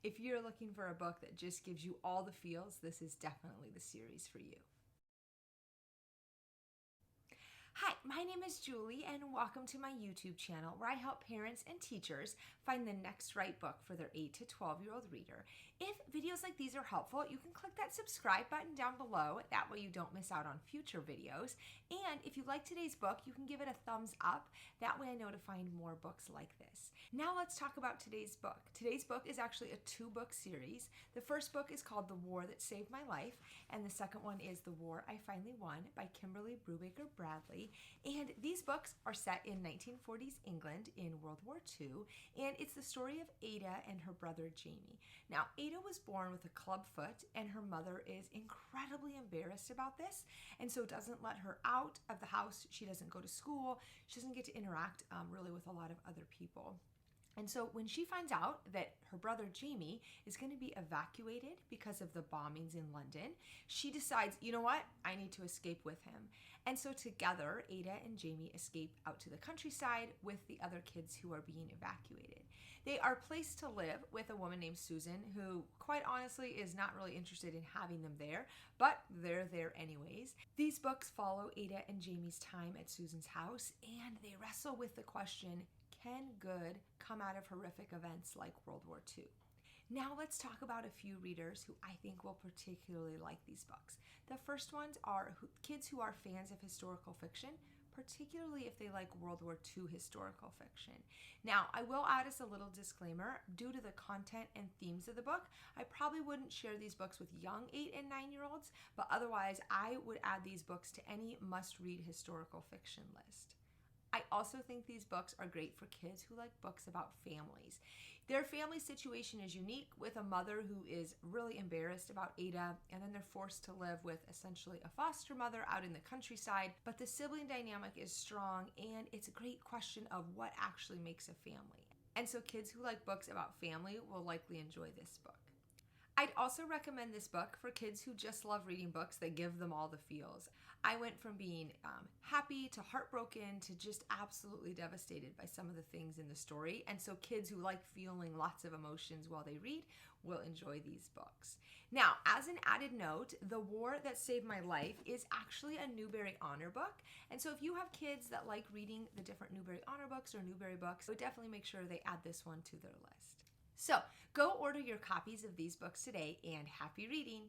If you're looking for a book that just gives you all the feels, this is definitely the series for you. Hi, my name is Julie and welcome to my YouTube channel where I help parents and teachers find the next right book for their 8 to 12-year-old reader. If videos like these are helpful, you can click that subscribe button down below. That way you don't miss out on future videos. And if you like today's book, you can give it a thumbs up. That way I know to find more books like this. Now let's talk about today's book. Today's book is actually a 2-book series. The first book is called The War That Saved My Life, and the second one is The War I Finally Won by Kimberly Brubaker Bradley. And these books are set in 1940s England in World War II, and it's the story of Ada and her brother Jamie. Now, Ada was born with a club foot, and her mother is incredibly embarrassed about this, and so doesn't let her out of the house. She doesn't go to school. She doesn't get to interact really with a lot of other people. And so when she finds out that her brother Jamie is going to be evacuated because of the bombings in London, she decides, you know what, I need to escape with him. And so together, Ada and Jamie escape out to the countryside with the other kids who are being evacuated. They are placed to live with a woman named Susan, who quite honestly is not really interested in having them there, but they're there anyways. These books follow Ada and Jamie's time at Susan's house, and they wrestle with the question, can good come out of horrific events like World War II? Now let's talk about a few readers who I think will particularly like these books. The first ones are kids who are fans of historical fiction, particularly if they like World War II historical fiction. Now, I will add as a little disclaimer, due to the content and themes of the book, I probably wouldn't share these books with young 8 and 9-year-olds, but otherwise I would add these books to any must-read historical fiction list. I also think these books are great for kids who like books about families. Their family situation is unique, with a mother who is really embarrassed about Ada, and then they're forced to live with essentially a foster mother out in the countryside. But the sibling dynamic is strong, and it's a great question of what actually makes a family. And so kids who like books about family will likely enjoy this book. I'd also recommend this book for kids who just love reading books that give them all the feels. I went from being happy to heartbroken to just absolutely devastated by some of the things in the story. And so kids who like feeling lots of emotions while they read will enjoy these books. Now, as an added note, The War That Saved My Life is actually a Newbery Honor book. And so if you have kids that like reading the different Newbery Honor books or Newbery books, I would definitely make sure they add this one to their list. So go order your copies of these books today, and happy reading!